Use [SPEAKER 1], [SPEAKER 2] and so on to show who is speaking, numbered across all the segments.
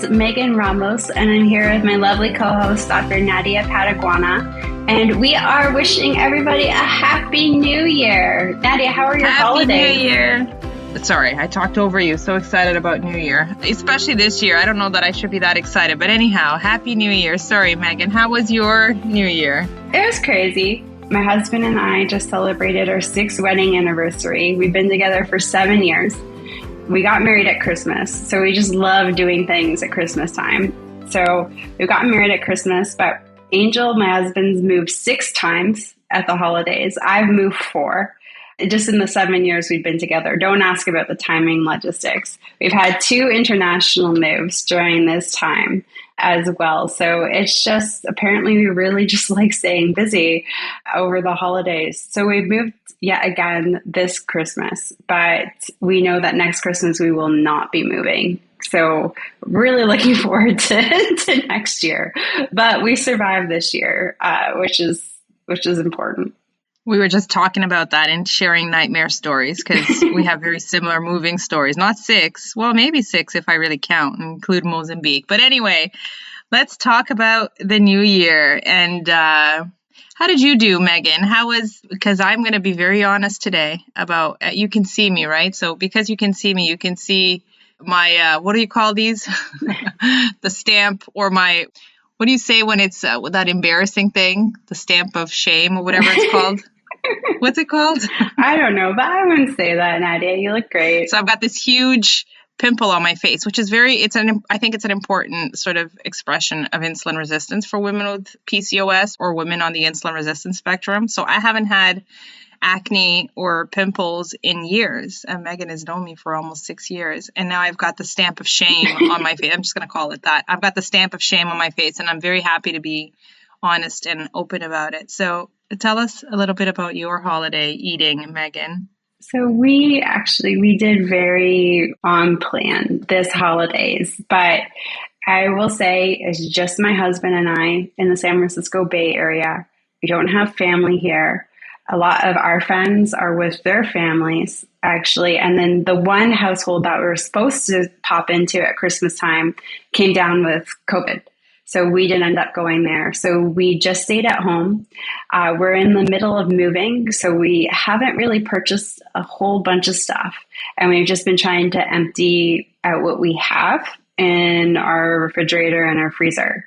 [SPEAKER 1] It's Megan Ramos, and I'm here with my lovely co-host, Dr. Nadia Pataguana, and we are wishing everybody a Happy New Year. Nadia, how are your holidays?
[SPEAKER 2] Happy New Year. Sorry, I talked over you. So excited about New Year, especially this year. I don't know that I should be that excited, but anyhow, Happy New Year. Sorry, Megan. How was your New Year?
[SPEAKER 1] It was crazy. My husband and I just celebrated our 6th wedding anniversary. We've been together for 7 years. We got married at Christmas, so we just love doing things at Christmas time. So we got married at Christmas, but Angel, my husband's moved 6 times at the holidays. I've moved 4. Just in the 7 years we've been together. Don't ask about the timing logistics. We've had 2 international moves during this time as well. So it's just, apparently we really just like staying busy over the holidays. So we've moved yet again this Christmas, but we know that next Christmas we will not be moving. So really looking forward to next year. But we survived this year, which is important.
[SPEAKER 2] We were just talking about that and sharing nightmare stories because we have very similar moving stories. Not 6, well, maybe 6 if I really count and include Mozambique. But anyway, let's talk about the new year. And how did you do, Megan? Because I'm going to be very honest today about, you can see me, right? So because you can see me, you can see my, what do you call these? The stamp or my... What do you say when it's that embarrassing thing? The stamp of shame or whatever it's called? What's it called?
[SPEAKER 1] I don't know, but I wouldn't say that, Nadia. You look great.
[SPEAKER 2] So I've got this huge pimple on my face, which is I think it's an important sort of expression of insulin resistance for women with PCOS or women on the insulin resistance spectrum. So I haven't had acne or pimples in years. And Megan has known me for almost 6 years. And now I've got the stamp of shame on my face. I'm just going to call it that. I've got the stamp of shame on my face, and I'm very happy to be honest and open about it. So tell us a little bit about your holiday eating, Megan.
[SPEAKER 1] So we did very on plan this holidays, but I will say it's just my husband and I in the San Francisco Bay Area. We don't have family here. A lot of our friends are with their families, actually. And then the one household that we were supposed to pop into at Christmas time came down with COVID. So we didn't end up going there. So we just stayed at home. We're in the middle of moving, so we haven't really purchased a whole bunch of stuff. And we've just been trying to empty out what we have in our refrigerator and our freezer.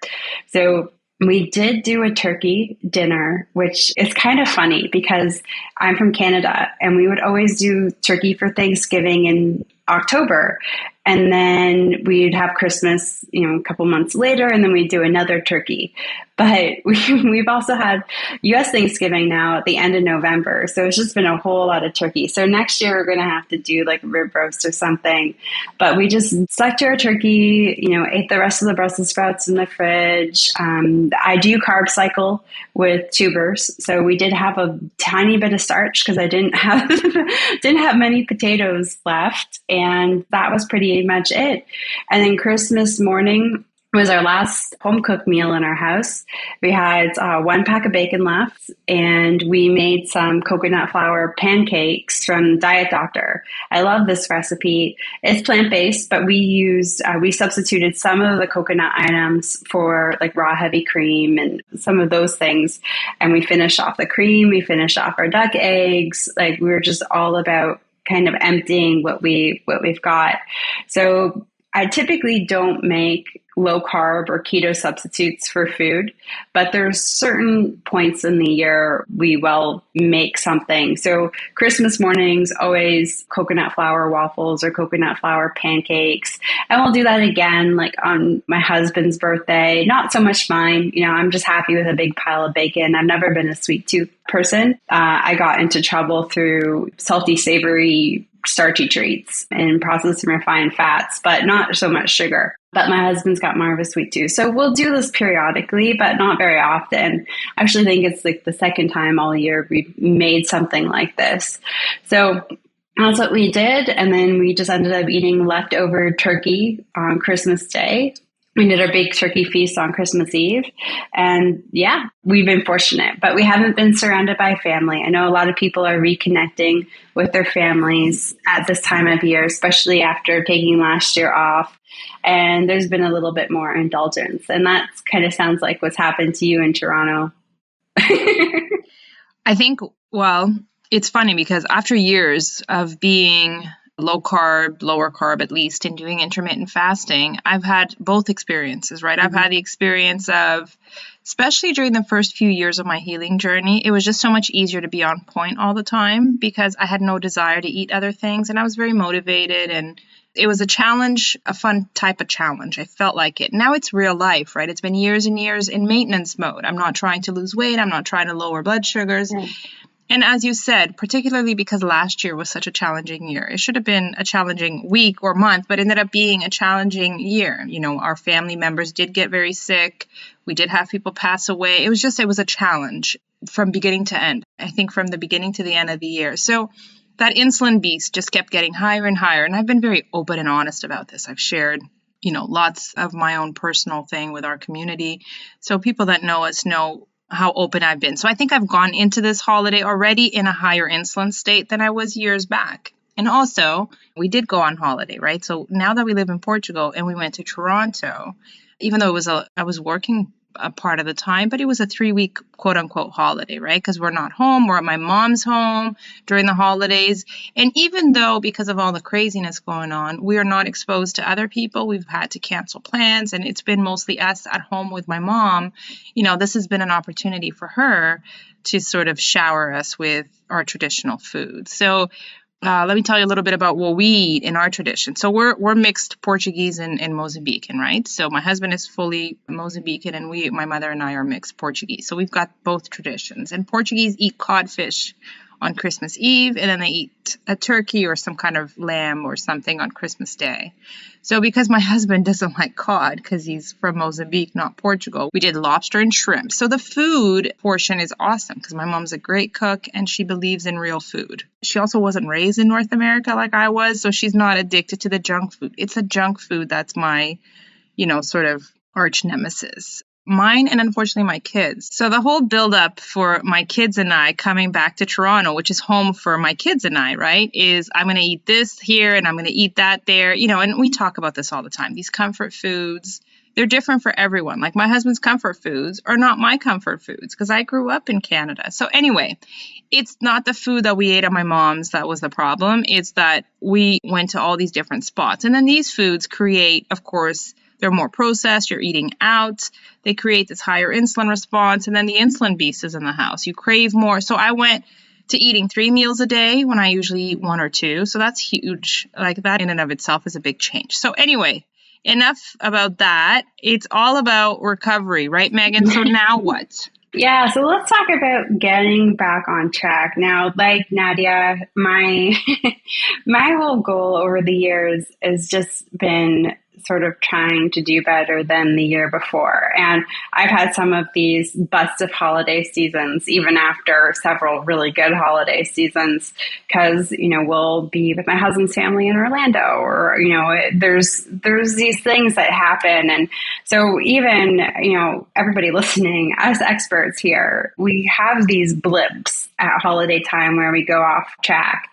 [SPEAKER 1] So we did do a turkey dinner, which is kind of funny because I'm from Canada and we would always do turkey for Thanksgiving in October. And then we'd have Christmas, a couple months later, and then we'd do another turkey. But we've also had U.S. Thanksgiving now at the end of November. So it's just been a whole lot of turkey. So next year we're going to have to do like a rib roast or something. But we just stuck to our turkey, ate the rest of the Brussels sprouts in the fridge. I do carb cycle with tubers. So we did have a tiny bit of starch because I didn't have many potatoes left. And that was pretty much it. And then Christmas morning was our last home cooked meal in our house. We had 1 pack of bacon left, and we made some coconut flour pancakes from Diet Doctor. I love this recipe. It's plant-based, but we substituted some of the coconut items for like raw heavy cream and some of those things. And we finished off the cream. We finished off our duck eggs. Like we were just all about kind of emptying what we've got. So I typically don't make low carb or keto substitutes for food, but there's certain points in the year we will make something. So Christmas mornings, always coconut flour waffles or coconut flour pancakes. And we'll do that again, like on my husband's birthday. Not so much mine. I'm just happy with a big pile of bacon. I've never been a sweet tooth person. I got into trouble through salty, savory, starchy treats and processed and refined fats, but not so much sugar. But my husband's got more of a sweet tooth. So we'll do this periodically, but not very often. I actually think it's like the second time all year we've made something like this. So that's what we did. And then we just ended up eating leftover turkey on Christmas Day. We did our big turkey feast on Christmas Eve. And yeah, we've been fortunate, but we haven't been surrounded by family. I know a lot of people are reconnecting with their families at this time of year, especially after taking last year off. and there's been a little bit more indulgence. And that kind of sounds like what's happened to you in Toronto.
[SPEAKER 2] I think, well, it's funny because after years of being low carb, lower carb at least, and doing intermittent fasting, I've had both experiences, right? I've had the experience of, especially during the first few years of my healing journey, it was just so much easier to be on point all the time because I had no desire to eat other things and I was very motivated, and it was a challenge, a fun type of challenge. I felt like it. Now it's real life, right? It's been years and years in maintenance mode. I'm not trying to lose weight. I'm not trying to lower blood sugars.
[SPEAKER 1] Right.
[SPEAKER 2] And as you said, particularly because last year was such a challenging year, it should have been a challenging week or month, but ended up being a challenging year. You know, our family members did get very sick. We did have people pass away. It was a challenge from beginning to end. I think from the beginning to the end of the year. So that insulin beast just kept getting higher and higher. And I've been very open and honest about this. I've shared, lots of my own personal thing with our community. So people that know us know how open I've been. So I think I've gone into this holiday already in a higher insulin state than I was years back. And also, we did go on holiday, right? So now that we live in Portugal and we went to Toronto, even though I was working a part of the time, but it was a 3-week quote unquote holiday, right? Because we're not home, we're at my mom's home during the holidays. And even though because of all the craziness going on, we are not exposed to other people, we've had to cancel plans and it's been mostly us at home with my mom. This has been an opportunity for her to sort of shower us with our traditional food. So let me tell you a little bit about what we eat in our tradition. So we're mixed Portuguese and Mozambican, right? So my husband is fully Mozambican and my mother and I are mixed Portuguese. So we've got both traditions. And Portuguese eat codfish on Christmas Eve, and then they eat a turkey or some kind of lamb or something on Christmas Day. So because my husband doesn't like cod because he's from Mozambique, not Portugal, we did lobster and shrimp. So the food portion is awesome because my mom's a great cook and she believes in real food. She also wasn't raised in North America like I was, so she's not addicted to the junk food. It's a junk food that's my, sort of arch nemesis. Mine and unfortunately my kids. So the whole buildup for my kids and I coming back to Toronto, which is home for my kids and I, right, is I'm going to eat this here and I'm going to eat that there, and we talk about this all the time. These comfort foods, they're different for everyone. Like my husband's comfort foods are not my comfort foods because I grew up in Canada. So anyway, it's not the food that we ate at my mom's that was the problem. It's that we went to all these different spots. And then these foods create, of course, they're more processed, you're eating out, they create this higher insulin response, and then the insulin beast is in the house. You crave more. So I went to eating 3 meals a day when I usually eat 1 or 2. So that's huge. Like that in and of itself is a big change. So anyway, enough about that. It's all about recovery, right, Megan? So now what?
[SPEAKER 1] Yeah, so let's talk about getting back on track. Now, like Nadia, my my whole goal over the years has just been sort of trying to do better than the year before. And I've had some of these busts of holiday seasons, even after several really good holiday seasons, because, we'll be with my husband's family in Orlando, or, there's these things that happen. And so even, everybody listening, us experts here, we have these blips at holiday time where we go off track.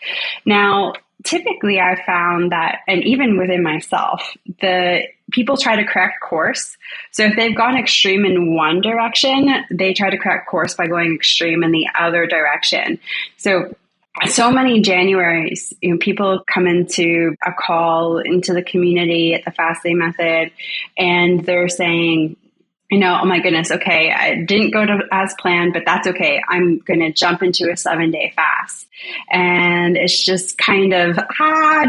[SPEAKER 1] Now, typically I found that, and even within myself, the people try to correct course. So if they've gone extreme in one direction, they try to correct course by going extreme in the other direction. So many Januaries, people come into a call into the community at the fasting method, and they're saying, oh my goodness, okay, I didn't go as planned, but that's okay. I'm going to jump into a 7-day fast. And it's just kind of,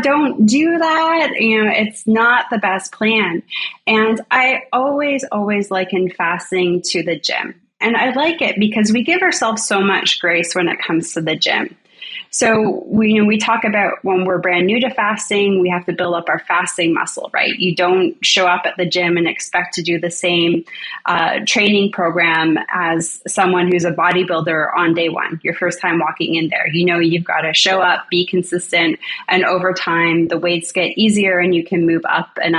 [SPEAKER 1] don't do that. It's not the best plan. And I always liken fasting to the gym. And I like it because we give ourselves so much grace when it comes to the gym. So we talk about when we're brand new to fasting, we have to build up our fasting muscle, right? You don't show up at the gym and expect to do the same training program as someone who's a bodybuilder on day one, your first time walking in there. You've got to show up, be consistent, and over time, the weights get easier and you can move up and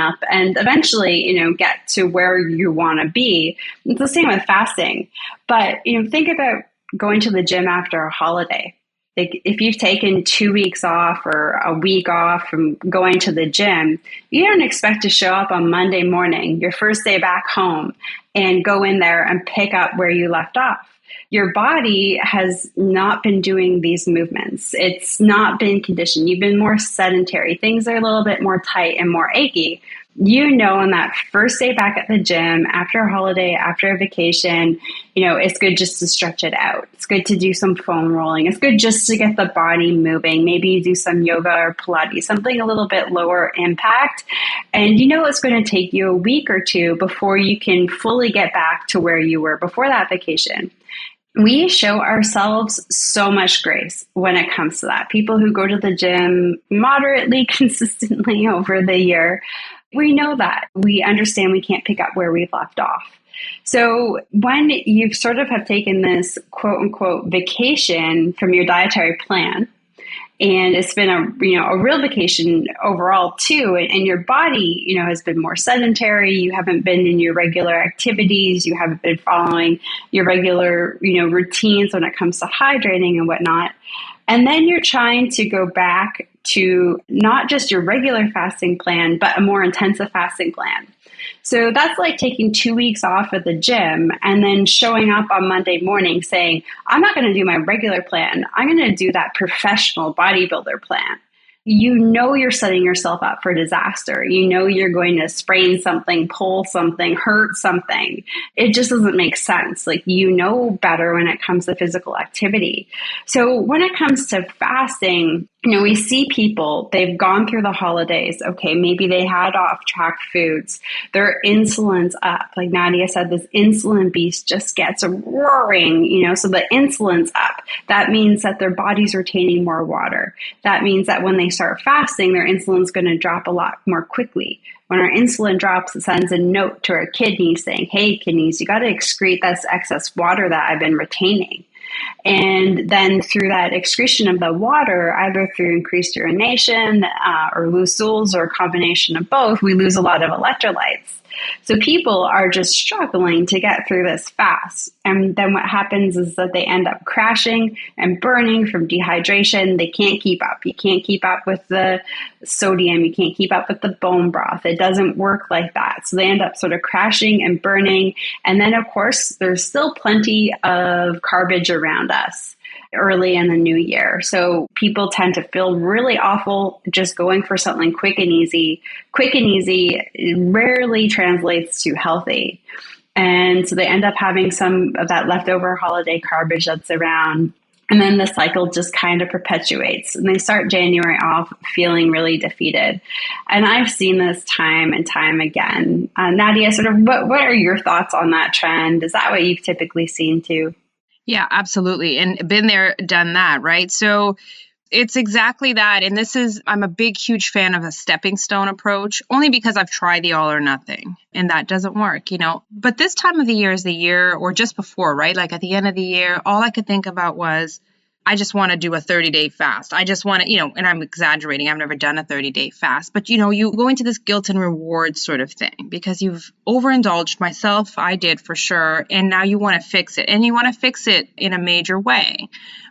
[SPEAKER 1] eventually, get to where you want to be. It's the same with fasting. But, think about going to the gym after a holiday. Like if you've taken 2 weeks off or a week off from going to the gym, you don't expect to show up on Monday morning, your first day back home, and go in there and pick up where you left off. Your body has not been doing these movements. It's not been conditioned. You've been more sedentary. Things are a little bit more tight and more achy. You know, on that first day back at the gym, after a holiday, after a vacation, it's good just to stretch it out. It's good to do some foam rolling. It's good just to get the body moving. Maybe you do some yoga or Pilates, something a little bit lower impact. And it's going to take you a week or two before you can fully get back to where you were before that vacation. We show ourselves so much grace when it comes to that. People who go to the gym moderately consistently over the year, we know that. We understand we can't pick up where we've left off. So when you sort of have taken this quote unquote vacation from your dietary plan, and it's been a real vacation overall too, and your body has been more sedentary, you haven't been in your regular activities, you haven't been following your regular routines when it comes to hydrating and whatnot, and then you're trying to go back to not just your regular fasting plan but a more intensive fasting plan. So that's like taking 2 weeks off at the gym and then showing up on Monday morning saying, I'm not going to do my regular plan. I'm going to do that professional bodybuilder plan. You're setting yourself up for disaster. You're going to sprain something, pull something, hurt something. It just doesn't make sense. Like, better when it comes to physical activity. So when it comes to fasting, we see people, they've gone through the holidays. Okay, maybe they had off-track foods. Their insulin's up. Like Nadia said, this insulin beast just gets roaring, so the insulin's up. That means that their body's retaining more water. That means that when they start fasting, their insulin's going to drop a lot more quickly. When our insulin drops, it sends a note to our kidneys saying, hey, kidneys, you got to excrete this excess water that I've been retaining. And then through that excretion of the water, either through increased urination or loose stools or a combination of both, we lose a lot of electrolytes. So people are just struggling to get through this fast. And then what happens is that they end up crashing and burning from dehydration. They can't keep up. You can't keep up with the sodium. You can't keep up with the bone broth. It doesn't work like that. So they end up sort of crashing and burning. And then, of course, there's still plenty of garbage around us early in the new year. So people tend to feel really awful just going for something quick and easy. Quick and easy rarely translates to healthy. And so they end up having some of that leftover holiday garbage that's around. And then the cycle just kind of perpetuates. And they start January off feeling really defeated. And I've seen this time and time again. Nadia, sort of what are your thoughts on that trend? Is that what you've typically seen too?
[SPEAKER 2] Yeah, absolutely. And been there, done that, right? So it's exactly that. And I'm a big, huge fan of a stepping stone approach, only because I've tried the all or nothing and that doesn't work, But this time of the year is the year, or just before, right? Like at the end of the year, all I could think about was, I just want to do a 30-day fast. I just want to, and I'm exaggerating. I've never done a 30-day fast. But, you go into this guilt and reward sort of thing because you've overindulged. Myself, I did for sure. And now you want to fix it. And you want to fix it in a major way.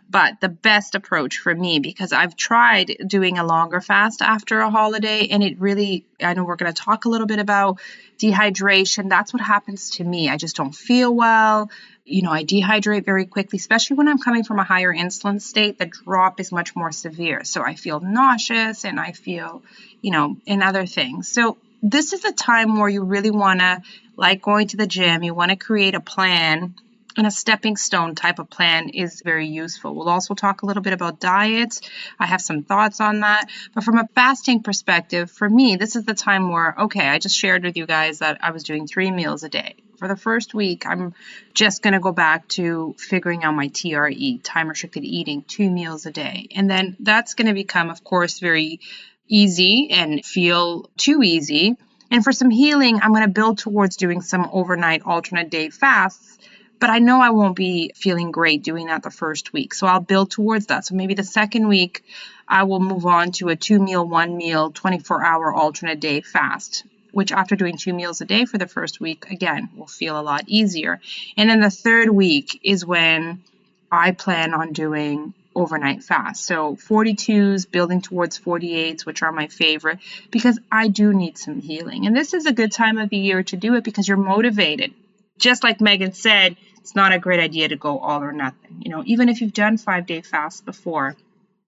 [SPEAKER 2] But the best approach for me, because I've tried doing a longer fast after a holiday, and it really, I know we're going to talk a little bit about dehydration. That's what happens to me. I just don't feel well. I dehydrate very quickly, especially when I'm coming from a higher insulin state. The drop is much more severe. So I feel nauseous and I feel, and other things. So this is a time where you really want to, like going to the gym, you want to create a plan. And a stepping stone type of plan is very useful. We'll also talk a little bit about diets. I have some thoughts on that. But from a fasting perspective, for me, this is the time where, okay, I just shared with you guys that I was doing 3 meals a day. For the first week, I'm just going to go back to figuring out my TRE, time restricted eating, 2 meals a day. And then that's going to become, of course, very easy and feel too easy. And for some healing, I'm going to build towards doing some overnight alternate day fasts. But I know I won't be feeling great doing that the first week. So I'll build towards that. So maybe the second week, I will move on to a 2-meal, 1-meal, 24-hour alternate day fast, which after doing 2 meals a day for the first week, again, will feel a lot easier. And then the third week is when I plan on doing overnight fast. So 42s building towards 48s, which are my favorite, because I do need some healing. And this is a good time of the year to do it because you're motivated. Just like Megan said, it's not a great idea to go all or nothing. Even if you've done 5-day fasts before,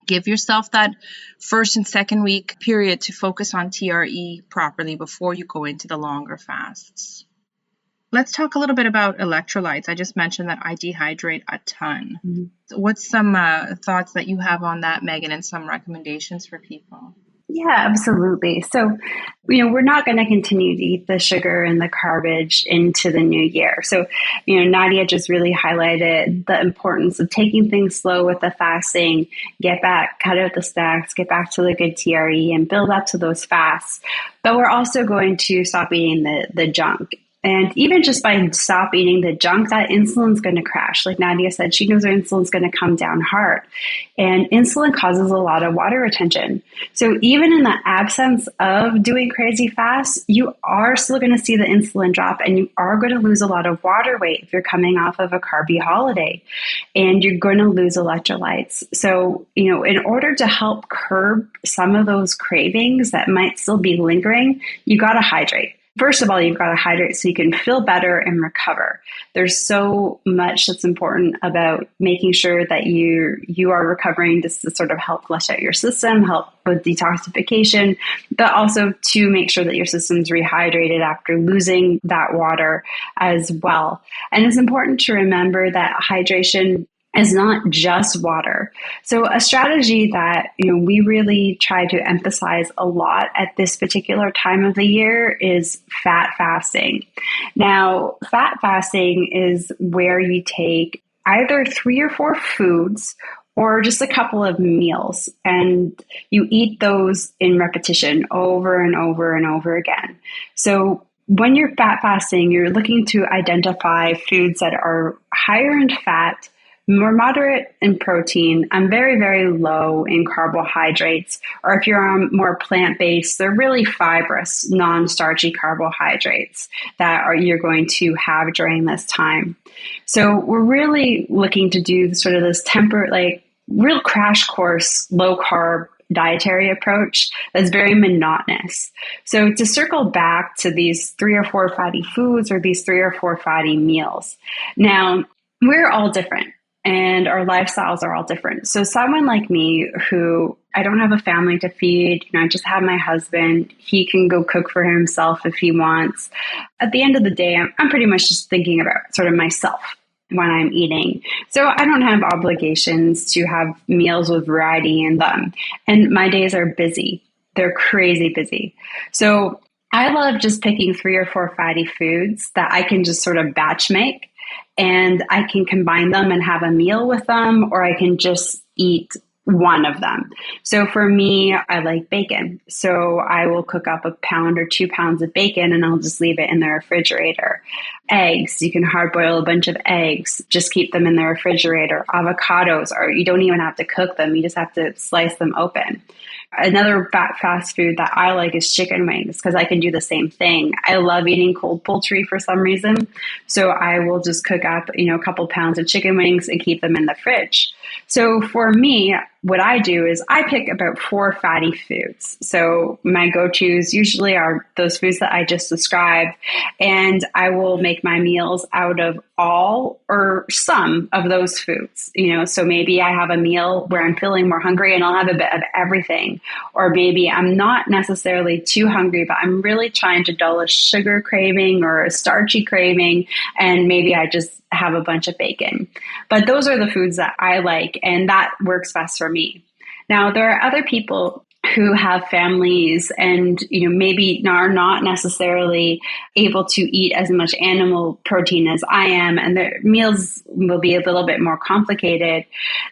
[SPEAKER 2] give yourself that first and second week period to focus on TRE properly before you go into the longer fasts. Let's talk a little bit about electrolytes. I just mentioned that I dehydrate a ton. Mm-hmm. What's some thoughts that you have on that, Megan, and some recommendations for people?
[SPEAKER 1] Yeah, absolutely. So, we're not going to continue to eat the sugar and the garbage into the new year. So, Nadia just really highlighted the importance of taking things slow with the fasting, get back, cut out the snacks, get back to the good TRE and build up to those fasts. But we're also going to stop eating the junk. And even just by stop eating the junk, that insulin's going to crash. Like Nadia said, she knows her insulin's going to come down hard. And insulin causes a lot of water retention. So even in the absence of doing crazy fasts, you are still going to see the insulin drop and you are going to lose a lot of water weight if you're coming off of a carby holiday. And you're going to lose electrolytes. So, in order to help curb some of those cravings that might still be lingering, you got to hydrate. First of all, you've got to hydrate so you can feel better and recover. There's so much that's important about making sure that you are recovering just to sort of help flush out your system, help with detoxification, but also to make sure that your system's rehydrated after losing that water as well. And it's important to remember that hydration is not just water. So a strategy that we really try to emphasize a lot at this particular time of the year is fat fasting. Now, fat fasting is where you take either 3 or 4 foods or just a couple of meals, and you eat those in repetition over and over and over again. So when you're fat fasting, you're looking to identify foods that are higher in fat, more moderate in protein, and very, very low in carbohydrates. Or if you're on more plant-based, they're really fibrous, non-starchy carbohydrates that you're going to have during this time. So we're really looking to do sort of this real crash course, low carb dietary approach that's very monotonous. So to circle back to these 3 or 4 fatty foods or these 3 or 4 fatty meals. Now, we're all different. And our lifestyles are all different. So someone like me who I don't have a family to feed, I just have my husband, he can go cook for himself if he wants. At the end of the day, I'm pretty much just thinking about sort of myself when I'm eating. So I don't have obligations to have meals with variety in them. And my days are busy. They're crazy busy. So I love just picking 3 or 4 fatty foods that I can just sort of batch make. And I can combine them and have a meal with them, or I can just eat one of them. So for me, I like bacon. So I will cook up 1 pound or 2 pounds of bacon and I'll just leave it in the refrigerator. Eggs, you can hard boil a bunch of eggs, just keep them in the refrigerator. Avocados, or you don't even have to cook them. You just have to slice them open. Another fast food that I like is chicken wings because I can do the same thing. I love eating cold poultry for some reason. So I will just cook up, a couple pounds of chicken wings and keep them in the fridge. So for me, what I do is I pick about 4 fatty foods. So my go-tos usually are those foods that I just described, and I will make my meals out of all or some of those foods. So maybe I have a meal where I'm feeling more hungry and I'll have a bit of everything. Or maybe I'm not necessarily too hungry, but I'm really trying to dull a sugar craving or a starchy craving, and maybe I just have a bunch of bacon. But those are the foods that I like, and that works best for me. Now, there are other people who have families and, maybe are not necessarily able to eat as much animal protein as I am, and their meals will be a little bit more complicated.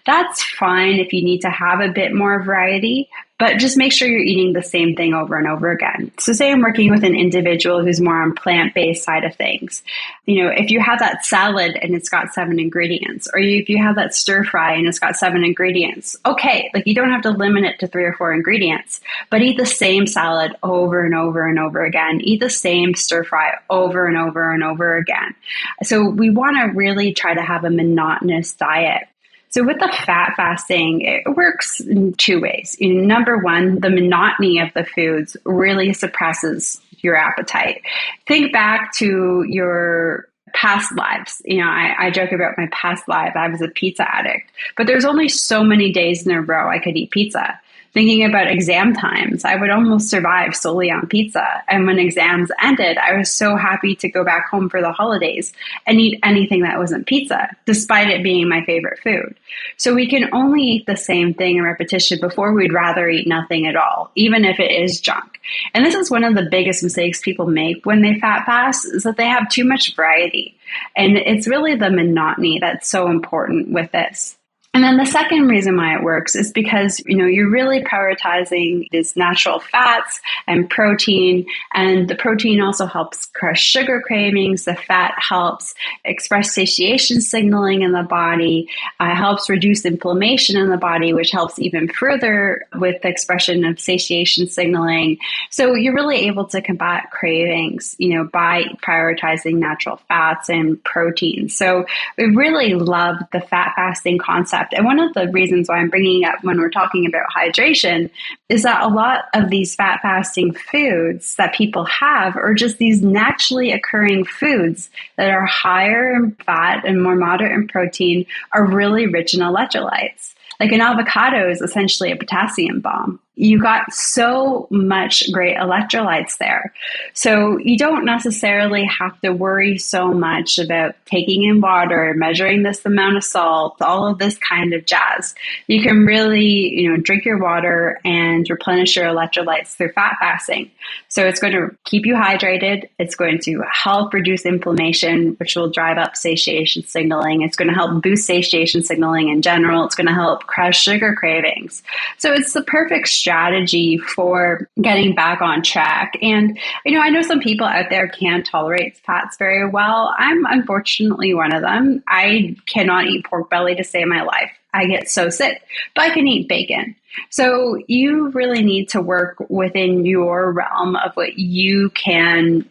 [SPEAKER 1] That's fine if you need to have a bit more variety, but just make sure you're eating the same thing over and over again. So say I'm working with an individual who's more on plant-based side of things. If you have that salad and it's got 7 ingredients, or if you have that stir fry and it's got 7 ingredients, okay, you don't have to limit it to 3 or 4 ingredients, but eat the same salad over and over and over again. Eat the same stir fry over and over and over again. So we want to really try to have a monotonous diet. So with the fat fasting, it works in two ways. Number one, the monotony of the foods really suppresses your appetite. Think back to your past lives. I joke about my past life. I was a pizza addict, but there's only so many days in a row I could eat pizza. Thinking about exam times, I would almost survive solely on pizza. And when exams ended, I was so happy to go back home for the holidays and eat anything that wasn't pizza, despite it being my favorite food. So we can only eat the same thing in repetition before we'd rather eat nothing at all, even if it is junk. And this is one of the biggest mistakes people make when they fat fast, is that they have too much variety. And it's really the monotony that's so important with this. And then the second reason why it works is because, you're really prioritizing these natural fats and protein. And the protein also helps crush sugar cravings. The fat helps express satiation signaling in the body, helps reduce inflammation in the body, which helps even further with the expression of satiation signaling. So you're really able to combat cravings, by prioritizing natural fats and proteins. So we really love the fat fasting concept. And one of the reasons why I'm bringing it up when we're talking about hydration is that a lot of these fat fasting foods that people have are just these naturally occurring foods that are higher in fat and more moderate in protein, are really rich in electrolytes. Like an avocado is essentially a potassium bomb. You got so much great electrolytes there. So you don't necessarily have to worry so much about taking in water, measuring this amount of salt, all of this kind of jazz. You can really, drink your water and replenish your electrolytes through fat fasting. So it's going to keep you hydrated. It's going to help reduce inflammation, which will drive up satiation signaling. It's going to help boost satiation signaling in general. It's going to help crush sugar cravings. So it's the perfect strategy for getting back on track. And, I know some people out there can't tolerate fats very well. I'm unfortunately one of them. I cannot eat pork belly to save my life. I get so sick, but I can eat bacon. So you really need to work within your realm of what you can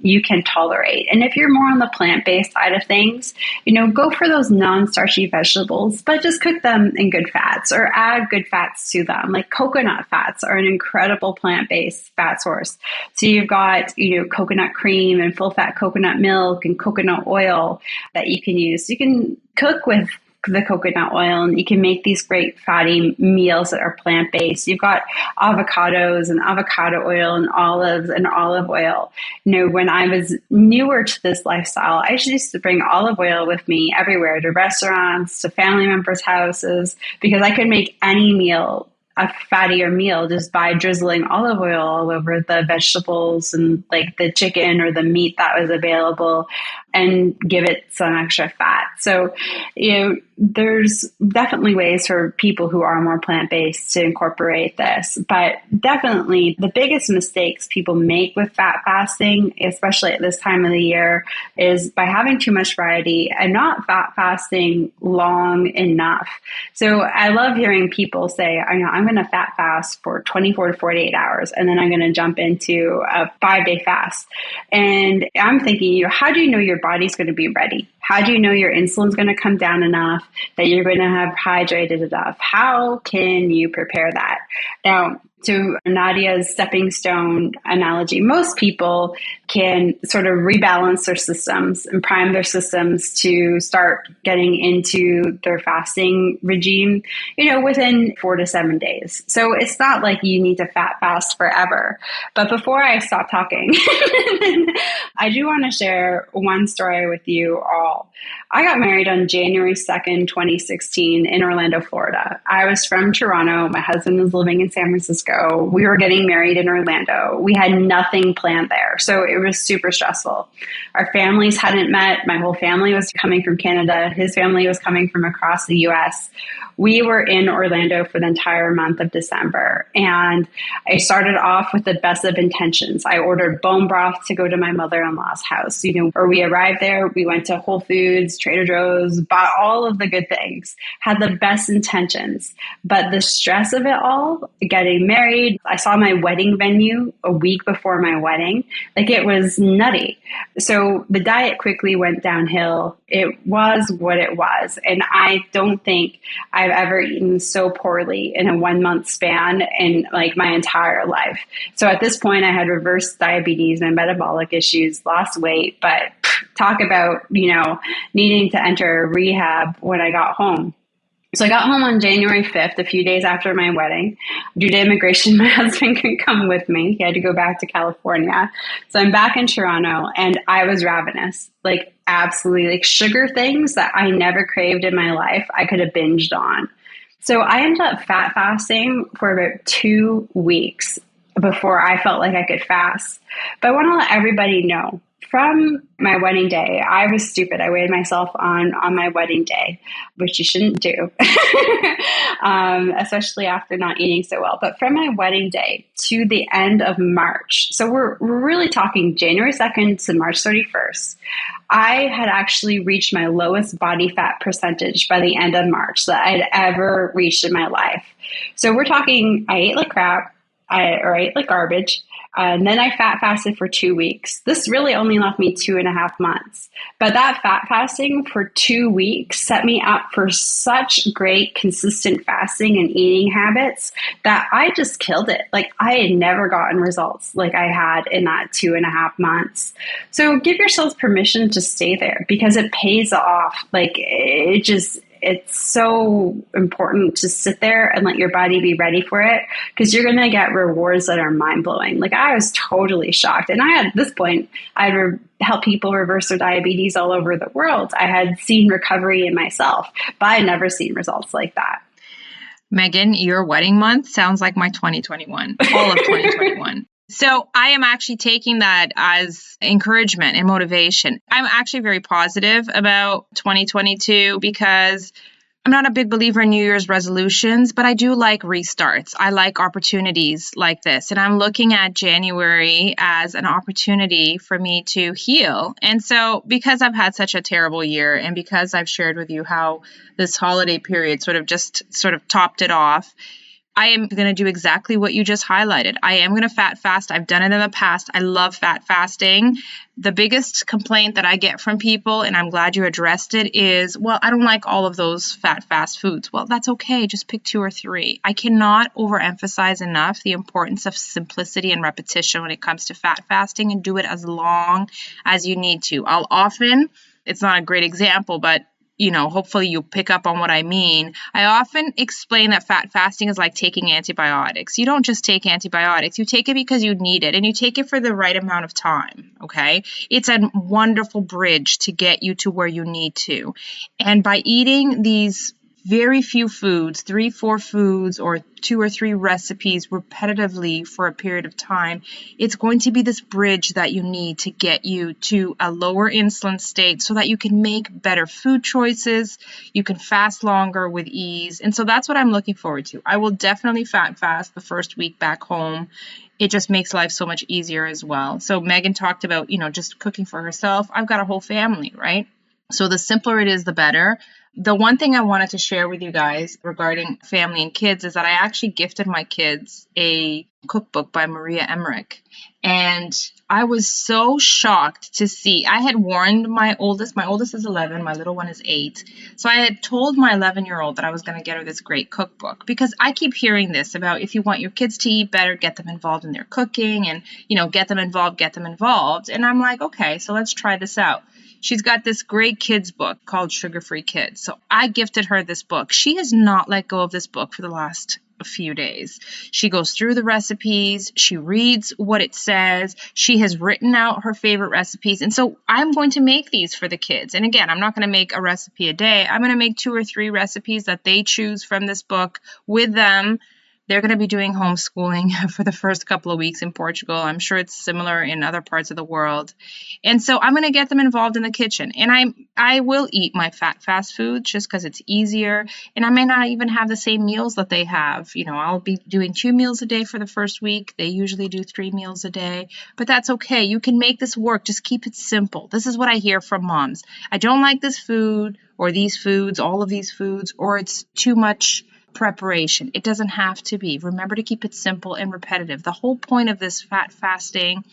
[SPEAKER 1] tolerate. And if you're more on the plant-based side of things, go for those non-starchy vegetables, but just cook them in good fats or add good fats to them. Like coconut fats are an incredible plant-based fat source. So you've got, coconut cream and full-fat coconut milk and coconut oil that you can use. You can cook with the coconut oil, and you can make these great fatty meals that are plant-based. You've got avocados and avocado oil and olives and olive oil. When I was newer to this lifestyle, I used to bring olive oil with me everywhere, to restaurants, to family members' houses, because I could make any meal a fattier meal just by drizzling olive oil all over the vegetables and like the chicken or the meat that was available, and give it some extra fat. So, there's definitely ways for people who are more plant-based to incorporate this, but definitely the biggest mistakes people make with fat fasting, especially at this time of the year, is by having too much variety and not fat fasting long enough. So I love hearing people say, I'm going to fat fast for 24 to 48 hours, and then I'm going to jump into a 5-day fast. And I'm thinking, how do you know your body's going to be ready? How do you know your insulin's going to come down enough, that you're going to have hydrated enough? How can you prepare that? Now, to Nadia's stepping stone analogy, most people can sort of rebalance their systems and prime their systems to start getting into their fasting regime, within 4 to 7 days. So it's not like you need to fat fast forever. But before I stop talking, I do want to share one story with you all. I got married on January 2nd, 2016 in Orlando, Florida. I was from Toronto. My husband was living in San Francisco. We were getting married in Orlando. We had nothing planned there. So it was super stressful. Our families hadn't met. My whole family was coming from Canada. His family was coming from across the US. We were in Orlando for the entire month of December. And I started off with the best of intentions. I ordered bone broth to go to my mother-in-law's house. Where we arrived there, we went to Whole Foods, Trader Joe's, bought all of the good things, had the best intentions. But the stress of it all, getting married, I saw my wedding venue a week before my wedding. Like, it was nutty. So the diet quickly went downhill. It was what it was. And I don't think I've ever eaten so poorly in a 1 month span in like my entire life. So at this point, I had reverse diabetes and metabolic issues, lost weight, but talk about, needing to enter rehab when I got home. So I got home on January 5th, a few days after my wedding. Due to immigration, my husband couldn't come with me. He had to go back to California. So I'm back in Toronto and I was ravenous, like absolutely, like sugar things that I never craved in my life, I could have binged on. So I ended up fat fasting for about 2 weeks before I felt like I could fast. But I want to let everybody know, from my wedding day, I was stupid. I weighed myself on my wedding day, which you shouldn't do, especially after not eating so well. But from my wedding day to the end of March, so we're really talking January 2nd to March 31st, I had actually reached my lowest body fat percentage by the end of March that I'd ever reached in my life. So we're talking, I ate like crap, or I ate like garbage. And then I fat fasted for 2 weeks. This really only left me 2.5 months. But that fat fasting for 2 weeks set me up for such great consistent fasting and eating habits that I just killed it. Like I had never gotten results like I had in that 2.5 months. So give yourselves permission to stay there because it pays off. Like it's so important to sit there and let your body be ready for it because you're going to get rewards that are mind blowing. Like I was totally shocked. And at this point, I had helped people reverse their diabetes all over the world. I had seen recovery in myself, but I had never seen results like that.
[SPEAKER 2] Megan, your wedding month sounds like my 2021, all of 2021. So I am actually taking that as encouragement and motivation. I'm actually very positive about 2022 because I'm not a big believer in New Year's resolutions, but I do like restarts. I like opportunities like this. And I'm looking at January as an opportunity for me to heal. And so because I've had such a terrible year and because I've shared with you how this holiday period sort of topped it off, I am going to do exactly what you just highlighted. I am going to fat fast. I've done it in the past. I love fat fasting. The biggest complaint that I get from people, and I'm glad you addressed it, is, well, I don't like all of those fat fast foods. Well, that's okay. Just pick 2 or 3. I cannot overemphasize enough the importance of simplicity and repetition when it comes to fat fasting, and do it as long as you need to. It's not a great example, but hopefully you pick up on what I mean. I often explain that fat fasting is like taking antibiotics. You don't just take antibiotics. You take it because you need it, and you take it for the right amount of time, okay? It's a wonderful bridge to get you to where you need to. And by eating these very few foods, 3-4 foods, or 2 or 3 recipes repetitively for a period of time, it's going to be this bridge that you need to get you to a lower insulin state so that you can make better food choices, you can fast longer with ease. And so that's what I'm looking forward to. I will definitely fat fast the first week back home. It just makes life so much easier as well. So Megan talked about, just cooking for herself. I've got a whole family, right? So the simpler it is, the better. The one thing I wanted to share with you guys regarding family and kids is that I actually gifted my kids a cookbook by Maria Emmerich. And I was so shocked to see, I had warned my oldest is 11, my little one is 8. So I had told my 11-year-old that I was going to get her this great cookbook because I keep hearing this about if you want your kids to eat better, get them involved in their cooking and, get them involved. And I'm like, okay, so let's try this out. She's got this great kids book called Sugar Free Kids. So I gifted her this book. She has not let go of this book for the last few days. She goes through the recipes. She reads what it says. She has written out her favorite recipes. And so I'm going to make these for the kids. And again, I'm not going to make a recipe a day. I'm going to make 2 or 3 recipes that they choose from this book with them. They're going to be doing homeschooling for the first couple of weeks in Portugal. I'm sure it's similar in other parts of the world. And so I'm going to get them involved in the kitchen. And I will eat my fast food just because it's easier. And I may not even have the same meals that they have. I'll be doing 2 meals a day for the first week. They usually do 3 meals a day. But that's okay. You can make this work. Just keep it simple. This is what I hear from moms. I don't like this food or these foods, all of these foods, or it's too much preparation. It doesn't have to be. Remember to keep it simple and repetitive. The whole point of this fat fasting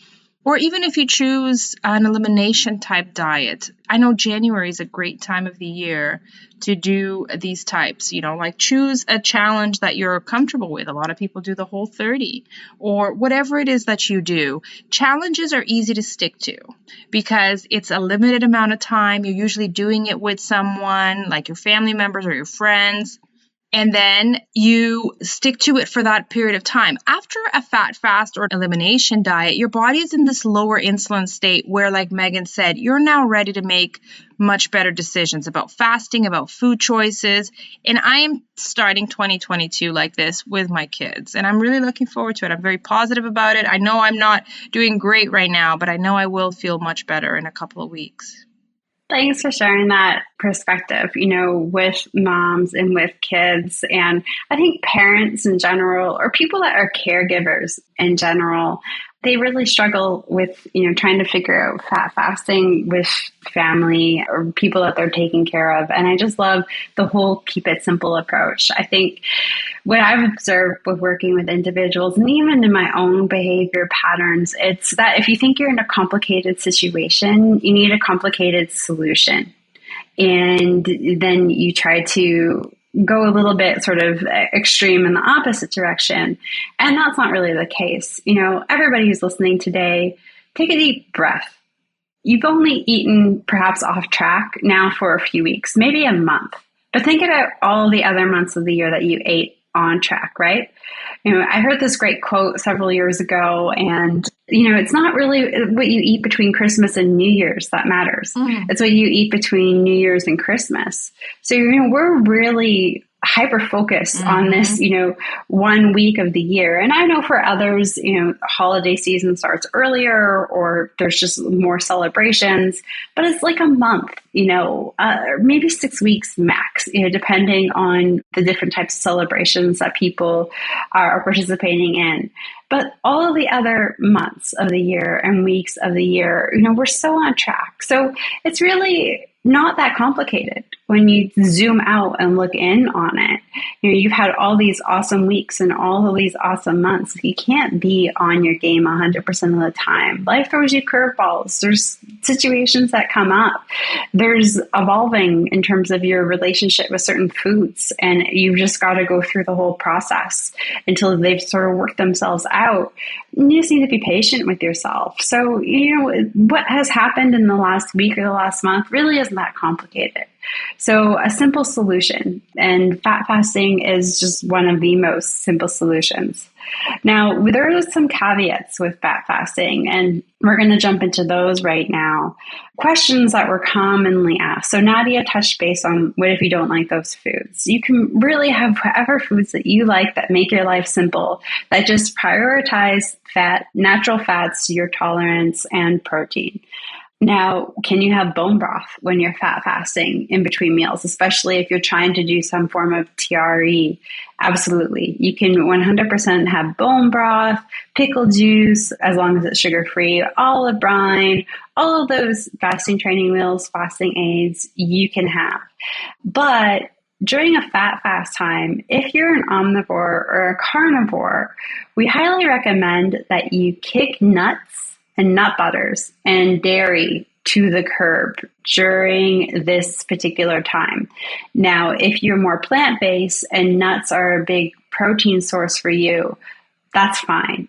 [SPEAKER 2] Or even if you choose an elimination type diet, I know January is a great time of the year to do these types, like choose a challenge that you're comfortable with. A lot of people do the Whole30 or whatever it is that you do. Challenges are easy to stick to because it's a limited amount of time. You're usually doing it with someone like your family members or your friends. And then you stick to it for that period of time. After a fat fast or elimination diet, your body is in this lower insulin state where, like Megan said, you're now ready to make much better decisions about fasting, about food choices. And I am starting 2022 like this with my kids, and I'm really looking forward to it. I'm very positive about it. I know I'm not doing great right now, but I know I will feel much better in a couple of weeks.
[SPEAKER 1] Thanks for sharing that perspective, with moms and with kids. And I think parents in general, or people that are caregivers in general, they really struggle with, trying to figure out fat fasting with family or people that they're taking care of. And I just love the whole keep it simple approach. I think what I've observed with working with individuals and even in my own behavior patterns, it's that if you think you're in a complicated situation, you need a complicated solution. And then you try to go a little bit sort of extreme in the opposite direction. And that's not really the case. Everybody who's listening today, take a deep breath. You've only eaten perhaps off track now for a few weeks, maybe a month. But think about all the other months of the year that you ate on track, right? I heard this great quote several years ago, and, it's not really what you eat between Christmas and New Year's that matters. It's what you eat between New Year's and Christmas. So, we're really hyper-focused on this, 1 week of the year. And I know for others, holiday season starts earlier or there's just more celebrations, but it's like a month, maybe 6 weeks max, depending on the different types of celebrations that people are participating in. But all of the other months of the year and weeks of the year, we're so on track. So it's really not that complicated when you zoom out and look in on it. You've had all these awesome weeks and all of these awesome months. You can't be on your game 100% of the time. Life throws you curveballs. There's situations that come up. There's evolving in terms of your relationship with certain foods, and you've just got to go through the whole process until they've sort of worked themselves out. You just need to be patient with yourself. So, what has happened in the last week or the last month really isn't that complicated. So a simple solution, and fat fasting is just one of the most simple solutions. Now, there are some caveats with fat fasting, and we're going to jump into those right now. Questions that were commonly asked. So Nadia touched base on what if you don't like those foods. You can really have whatever foods that you like that make your life simple, that just prioritize fat, natural fats to your tolerance, and protein. Now, can you have bone broth when you're fat fasting in between meals, especially if you're trying to do some form of TRE? Absolutely. You can 100% have bone broth, pickle juice, as long as it's sugar-free, olive brine, all of those fasting training meals, fasting aids you can have. But during a fat fast time, if you're an omnivore or a carnivore, we highly recommend that you kick nuts and nut butters and dairy to the curb during this particular time. Now, if you're more plant-based and nuts are a big protein source for you, that's fine.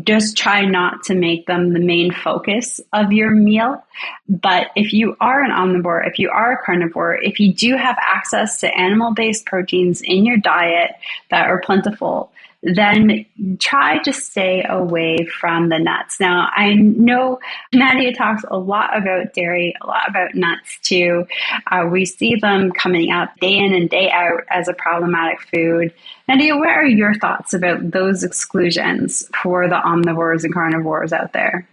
[SPEAKER 1] Just try not to make them the main focus of your meal. But if you are an omnivore, if you are a carnivore, if you do have access to animal-based proteins in your diet that are plentiful, then try to stay away from the nuts. Now, I know Nadia talks a lot about dairy, a lot about nuts too. We see them coming up day in and day out as a problematic food. Nadia, what are your thoughts about those exclusions for the omnivores and carnivores out there?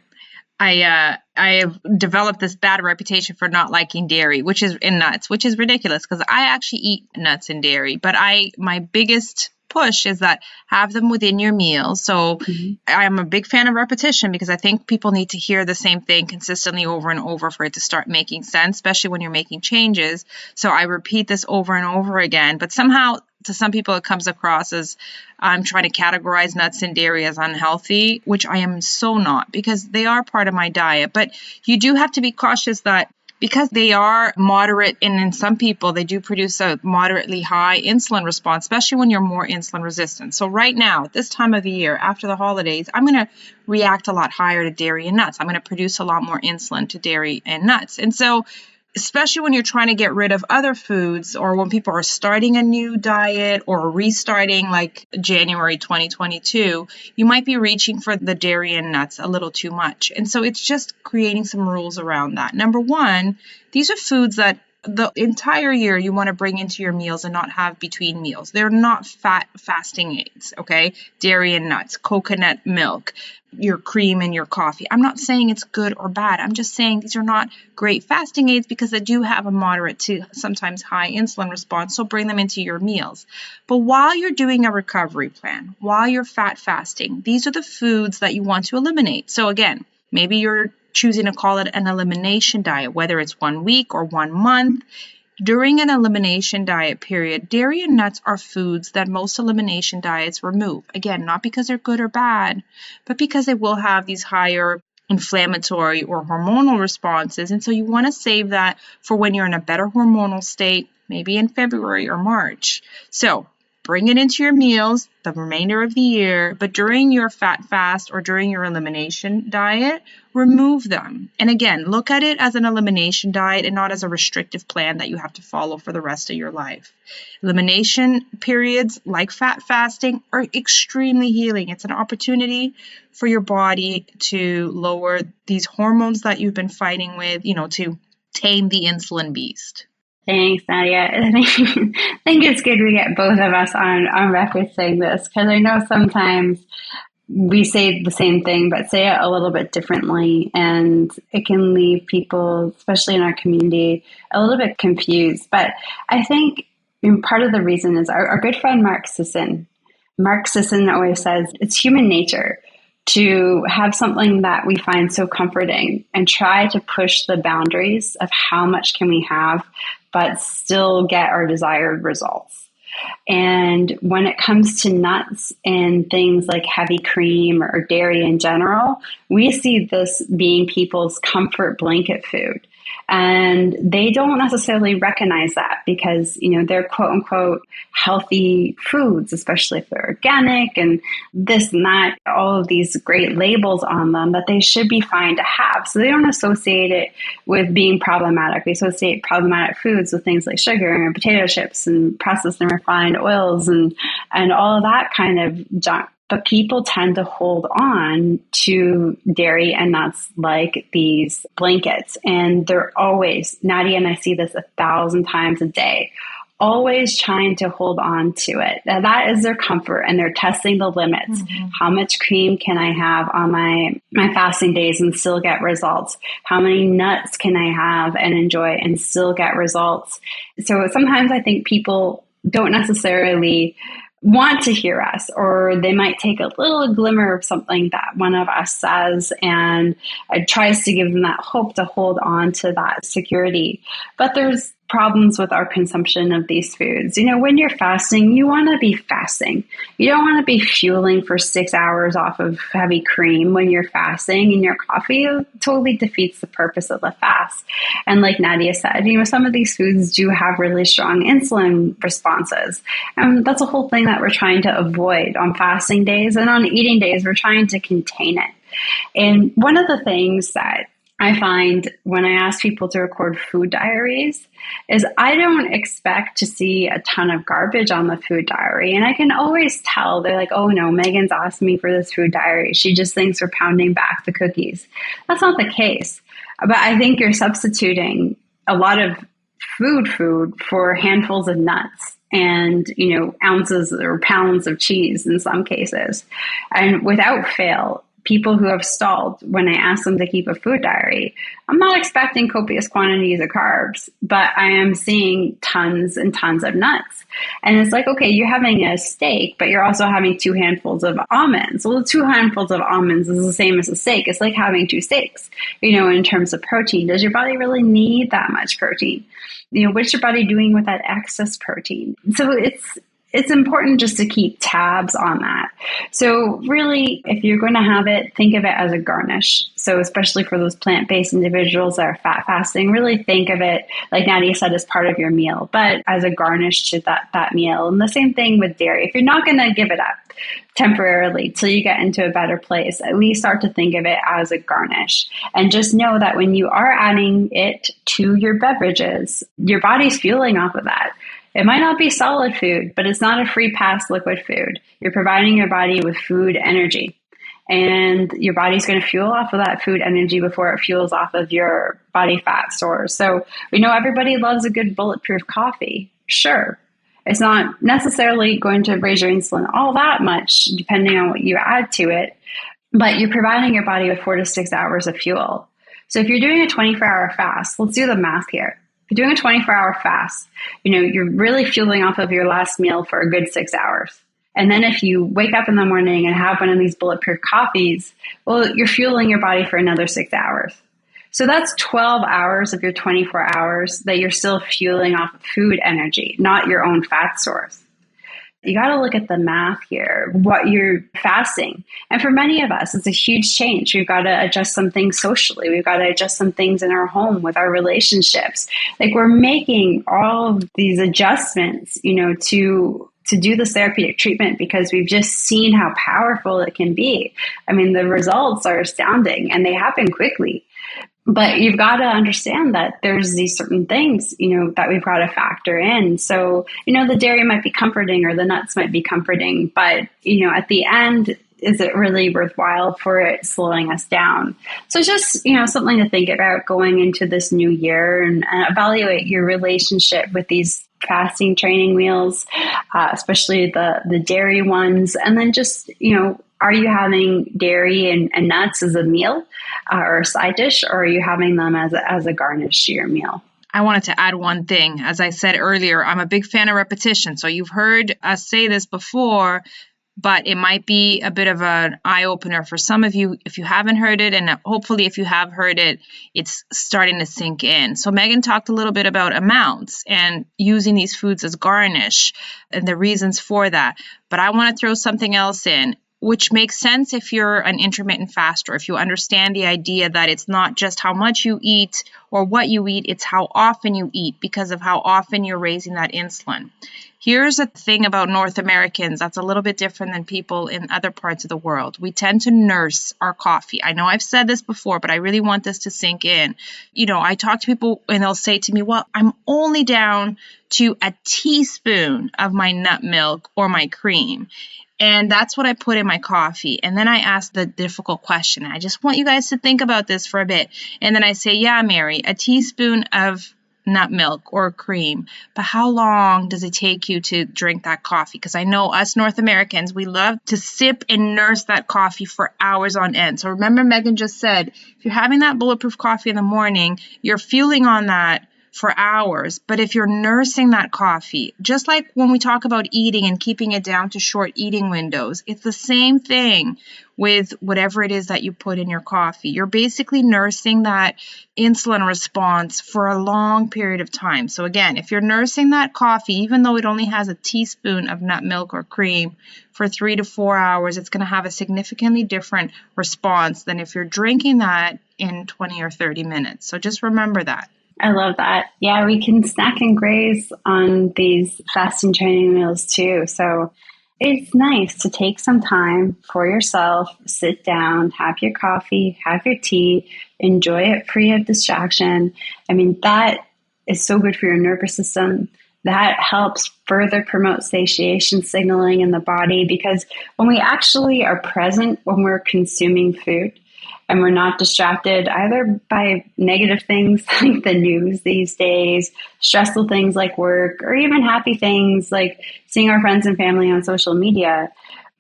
[SPEAKER 2] I have developed this bad reputation for not liking dairy, which is in nuts, which is ridiculous because I actually eat nuts and dairy. But my biggest push is that have them within your meals. So I'm a big fan of repetition because I think people need to hear the same thing consistently over and over for it to start making sense, especially when you're making changes. So I repeat this over and over again, but somehow to some people it comes across as I'm trying to categorize nuts and dairy as unhealthy, which I am so not, because they are part of my diet. But you do have to be cautious that because they are moderate, and in some people, they do produce a moderately high insulin response, especially when you're more insulin resistant. So right now, at this time of the year, after the holidays, I'm going to react a lot higher to dairy and nuts. I'm going to produce a lot more insulin to dairy and nuts. And so especially when you're trying to get rid of other foods, or when people are starting a new diet or restarting like January 2022, you might be reaching for the dairy and nuts a little too much. And so it's just creating some rules around that. Number one, these are foods that the entire year you want to bring into your meals and not have between meals. They're not fat fasting aids, okay? Dairy and nuts, coconut milk, your cream and your coffee. I'm not saying it's good or bad. I'm just saying these are not great fasting aids because they do have a moderate to sometimes high insulin response, so bring them into your meals. But while you're doing a recovery plan, while you're fat fasting, these are the foods that you want to eliminate. So again, maybe you're choosing to call it an elimination diet, whether it's 1 week or 1 month. During an elimination diet period, dairy and nuts are foods that most elimination diets remove. Again, not because they're good or bad, but because they will have these higher inflammatory or hormonal responses. And so you want to save that for when you're in a better hormonal state, maybe in February or March. So bring it into your meals the remainder of the year, but during your fat fast or during your elimination diet, remove them. And again, look at it as an elimination diet and not as a restrictive plan that you have to follow for the rest of your life. Elimination periods like fat fasting are extremely healing. It's an opportunity for your body to lower these hormones that you've been fighting with, to tame the insulin beast.
[SPEAKER 1] Thanks, Nadia. I think it's good we get both of us on record saying this, because I know sometimes we say the same thing, but say it a little bit differently. And it can leave people, especially in our community, a little bit confused. But I think part of the reason is our good friend Mark Sisson. Mark Sisson always says it's human nature to have something that we find so comforting and try to push the boundaries of how much can we have, but still get our desired results. And when it comes to nuts and things like heavy cream or dairy in general, we see this being people's comfort blanket food. And they don't necessarily recognize that because, they're quote unquote healthy foods, especially if they're organic and this and that, all of these great labels on them that they should be fine to have. So they don't associate it with being problematic. They associate problematic foods with things like sugar and potato chips and processed and refined oils and all of that kind of junk. But people tend to hold on to dairy and nuts like these blankets. And they're always, Nadia and I see this 1,000 times a day, always trying to hold on to it. Now, that is their comfort, and they're testing the limits. Mm-hmm. How much cream can I have on my fasting days and still get results? How many nuts can I have and enjoy and still get results? So sometimes I think people don't necessarily want to hear us, or they might take a little glimmer of something that one of us says and it tries to give them that hope to hold on to that security. But there's problems with our consumption of these foods. When you're fasting, you want to be fasting. You don't want to be fueling for 6 hours off of heavy cream when you're fasting, and your coffee totally defeats the purpose of the fast. And like Nadia said, some of these foods do have really strong insulin responses. And that's a whole thing that we're trying to avoid on fasting days, and on eating days, we're trying to contain it. And one of the things that I find when I ask people to record food diaries is I don't expect to see a ton of garbage on the food diary. And I can always tell. They're like, oh no, Megan's asked me for this food diary. She just thinks we're pounding back the cookies. That's not the case. But I think you're substituting a lot of food for handfuls of nuts and, ounces or pounds of cheese in some cases. And without fail, people who have stalled, when I ask them to keep a food diary, I'm not expecting copious quantities of carbs, but I am seeing tons and tons of nuts. And it's like, okay, you're having a steak, but you're also having 2 handfuls of almonds. Well, 2 handfuls of almonds is the same as a steak. It's like having 2 steaks, in terms of protein. Does your body really need that much protein? What's your body doing with that excess protein? So it's important just to keep tabs on that. So really, if you're going to have it, think of it as a garnish. So especially for those plant-based individuals that are fat fasting, really think of it, like Nadia said, as part of your meal, but as a garnish to that meal. And the same thing with dairy. If you're not going to give it up temporarily till you get into a better place, at least start to think of it as a garnish. And just know that when you are adding it to your beverages, your body's fueling off of that. It might not be solid food, but it's not a free pass liquid food. You're providing your body with food energy. And your body's going to fuel off of that food energy before it fuels off of your body fat stores. So we know everybody loves a good bulletproof coffee. Sure. It's not necessarily going to raise your insulin all that much, depending on what you add to it, but you're providing your body with 4 to 6 hours of fuel. So if you're doing a 24-hour fast, let's do the math here. If you're doing a 24-hour fast, you're really fueling off of your last meal for a good 6 hours. And then if you wake up in the morning and have one of these bulletproof coffees, well, you're fueling your body for another 6 hours. So that's 12 hours of your 24 hours that you're still fueling off of food energy, not your own fat source. You got to look at the math here, what you're fasting. And for many of us, it's a huge change. We've got to adjust some things socially. We've got to adjust some things in our home with our relationships. Like we're making all of these adjustments, to do this therapeutic treatment because we've just seen how powerful it can be. I mean, the results are astounding and they happen quickly. But you've got to understand that there's these certain things, that we've got to factor in. So, the dairy might be comforting or the nuts might be comforting, but, at the end, is it really worthwhile for it slowing us down? So just, something to think about going into this new year and evaluate your relationship with these fasting training meals, especially the dairy ones. And then just, are you having dairy and nuts as a meal or a side dish, or are you having them as a garnish to your meal?
[SPEAKER 2] I wanted to add one thing. As I said earlier, I'm a big fan of repetition. So you've heard us say this before, but it might be a bit of an eye-opener for some of you if you haven't heard it, and hopefully if you have heard it, it's starting to sink in. So Megan talked a little bit about amounts and using these foods as garnish and the reasons for that. But I want to throw something else in, which makes sense if you're an intermittent faster, if you understand the idea that it's not just how much you eat or what you eat, it's how often you eat because of how often you're raising that insulin. Here's a thing about North Americans that's a little bit different than people in other parts of the world. We tend to nurse our coffee. I know I've said this before, but I really want this to sink in. I talk to people and they'll say to me, well, I'm only down to a teaspoon of my nut milk or my cream. And that's what I put in my coffee. And then I ask the difficult question. I just want you guys to think about this for a bit. And then I say, yeah, Mary, a teaspoon of nut milk or cream. But how long does it take you to drink that coffee? Because I know us North Americans, we love to sip and nurse that coffee for hours on end. So remember, Megan just said, if you're having that bulletproof coffee in the morning, you're fueling on that for hours. But if you're nursing that coffee, just like when we talk about eating and keeping it down to short eating windows, it's the same thing with whatever it is that you put in your coffee. You're basically nursing that insulin response for a long period of time. So again, if you're nursing that coffee, even though it only has a teaspoon of nut milk or cream for 3 to 4 hours, it's going to have a significantly different response than if you're drinking that in 20 or 30 minutes. So just remember that.
[SPEAKER 1] I love that. Yeah, we can snack and graze on these fasting training meals too. So it's nice to take some time for yourself, sit down, have your coffee, have your tea, enjoy it free of distraction. I mean, that is so good for your nervous system. That helps further promote satiation signaling in the body, because when we actually are present when we're consuming food, and we're not distracted either by negative things like the news these days, stressful things like work, or even happy things like seeing our friends and family on social media.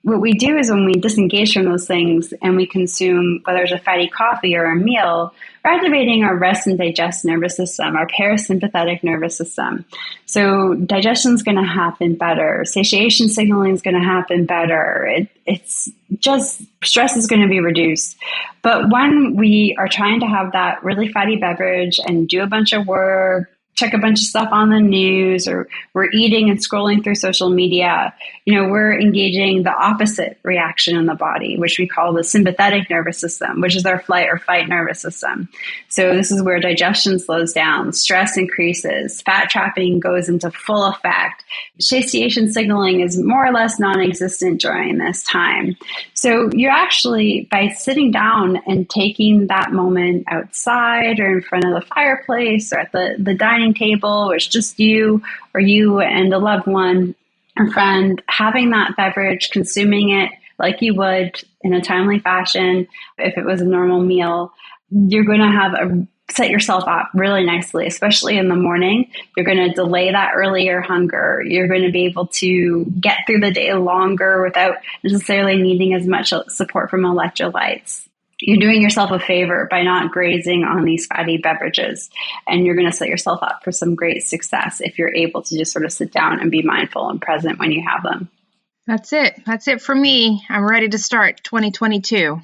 [SPEAKER 1] What we do is when we disengage from those things and we consume, whether it's a fatty coffee or a meal, we're activating our rest and digest nervous system, our parasympathetic nervous system. So digestion is going to happen better. Satiation signaling is going to happen better. It's just stress is going to be reduced. But when we are trying to have that really fatty beverage and do a bunch of work, check a bunch of stuff on the news, or we're eating and scrolling through social media, we're engaging the opposite reaction in the body, which we call the sympathetic nervous system, which is our flight or fight nervous system. So this is where digestion slows down, stress increases, fat trapping goes into full effect. Satiation signaling is more or less non-existent during this time. So you're actually, by sitting down and taking that moment outside or in front of the fireplace or at the dining table, where it's just you or you and a loved one or friend, having that beverage, consuming it like you would in a timely fashion if it was a normal meal, you're going to set yourself up really nicely, especially in the morning. You're going to delay that earlier hunger. You're going to be able to get through the day longer without necessarily needing as much support from electrolytes. You're doing yourself a favor by not grazing on these fatty beverages, and you're going to set yourself up for some great success if you're able to just sort of sit down and be mindful and present when you have them.
[SPEAKER 2] That's it. That's it for me. I'm ready to start 2022.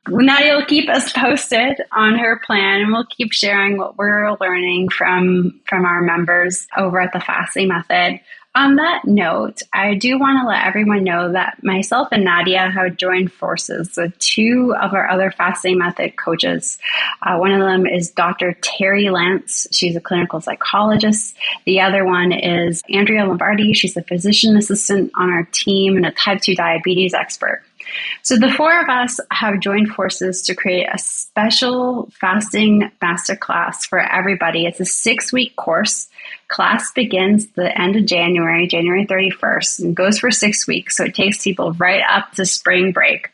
[SPEAKER 1] Nadia will keep us posted on her plan, and we'll keep sharing what we're learning from our members over at the Fasting Method. On that note, I do want to let everyone know that myself and Nadia have joined forces with two of our other Fasting Method coaches. One of them is Dr. Terry Lance. She's a clinical psychologist. The other one is Andrea Lombardi. She's a physician assistant on our team and a type 2 diabetes expert. So the four of us have joined forces to create a special fasting masterclass for everybody. It's a 6-week course. Class begins the end of January 31st, and goes for 6 weeks. So it takes people right up to spring break.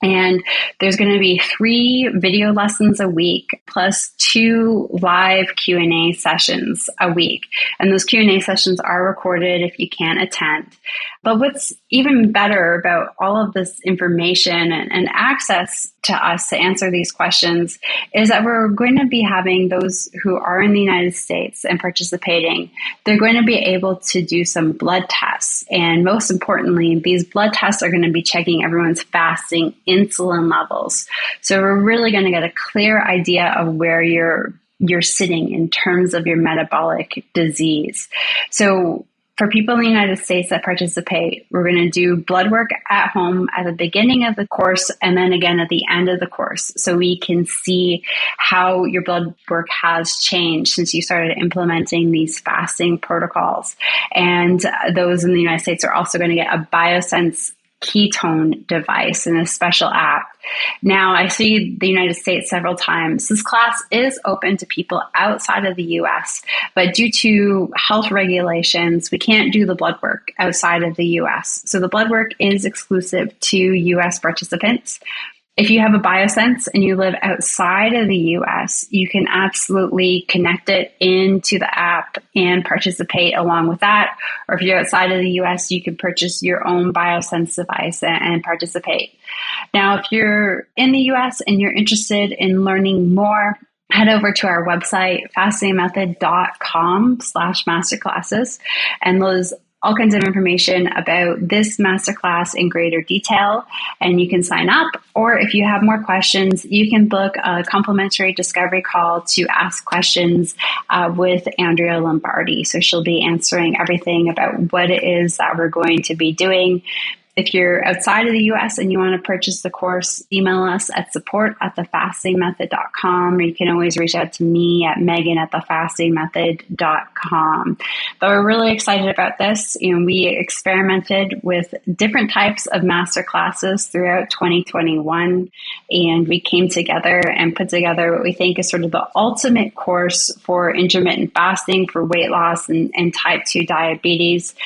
[SPEAKER 1] And there's going to be 3 video lessons a week, plus 2 live Q&A sessions a week. And those Q&A sessions are recorded if you can't attend. But what's even better about all of this information and access to us to answer these questions is that we're going to be having those who are in the United States and participating, they're going to be able to do some blood tests. And most importantly, these blood tests are going to be checking everyone's fasting insulin levels. So we're really going to get a clear idea of where you're sitting in terms of your metabolic disease. So for people in the United States that participate, we're going to do blood work at home at the beginning of the course and then again at the end of the course, so we can see how your blood work has changed since you started implementing these fasting protocols. And those in the United States are also going to get a BioSense ketone device and a special app. Now, I see the United States several times. This class is open to people outside of the US, but due to health regulations, we can't do the blood work outside of the US. So the blood work is exclusive to US participants. If you have a BioSense and you live outside of the US, you can absolutely connect it into the app and participate along with that. Or if you're outside of the US, you can purchase your own BioSense device and participate. Now, if you're in the US and you're interested in learning more, head over to our website, fastingmethod.com/masterclasses, and those all kinds of information about this masterclass in greater detail, and you can sign up. Or if you have more questions, you can book a complimentary discovery call to ask questions with Andrea Lombardi. So she'll be answering everything about what it is that we're going to be doing. If you're outside of the US and you want to purchase the course, email us at support@thefastingmethod.com, or you can always reach out to me at megan@thefastingmethod.com. But we're really excited about this. We experimented with different types of master classes throughout 2021, and we came together and put together what we think is sort of the ultimate course for intermittent fasting, for weight loss, and type 2 diabetes.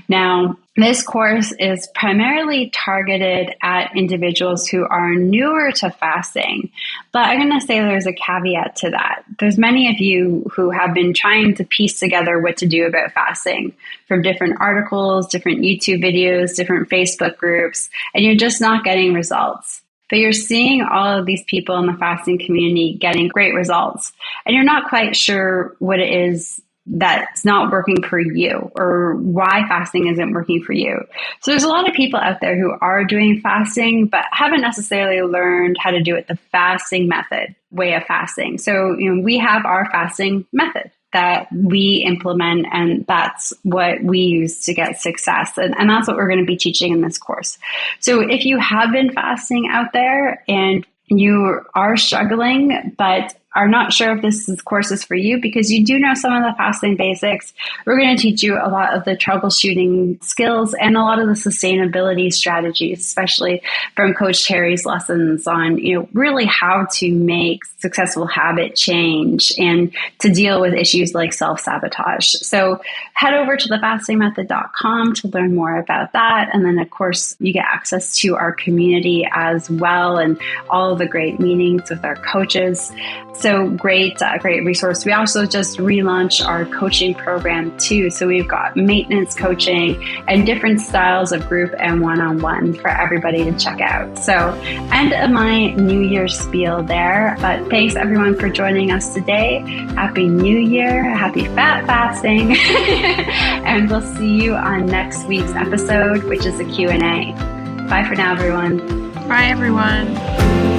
[SPEAKER 1] Now, this course is primarily targeted at individuals who are newer to fasting, but I'm going to say there's a caveat to that. There's many of you who have been trying to piece together what to do about fasting from different articles, different YouTube videos, different Facebook groups, and you're just not getting results. But you're seeing all of these people in the fasting community getting great results, and you're not quite sure what it is that's not working for you or why fasting isn't working for you. So there's a lot of people out there who are doing fasting, but haven't necessarily learned how to do it the fasting method, way of fasting. So, we have our fasting method that we implement, and that's what we use to get success. And that's what we're going to be teaching in this course. So if you have been fasting out there and you are struggling, but are not sure if this course is for you because you do know some of the fasting basics, we're going to teach you a lot of the troubleshooting skills and a lot of the sustainability strategies, especially from Coach Terry's lessons on, really how to make successful habit change and to deal with issues like self-sabotage. So head over to thefastingmethod.com to learn more about that. And then, of course, you get access to our community as well and all of the great meetings with our coaches. So great resource. We also just relaunched our coaching program too. So we've got maintenance coaching and different styles of group and one-on-one for everybody to check out. So end of my New Year's spiel there, but thanks everyone for joining us today. Happy New Year. Happy fat fasting. And we'll see you on next week's episode, which is a Q&A. Bye for now, everyone.
[SPEAKER 2] Bye, everyone.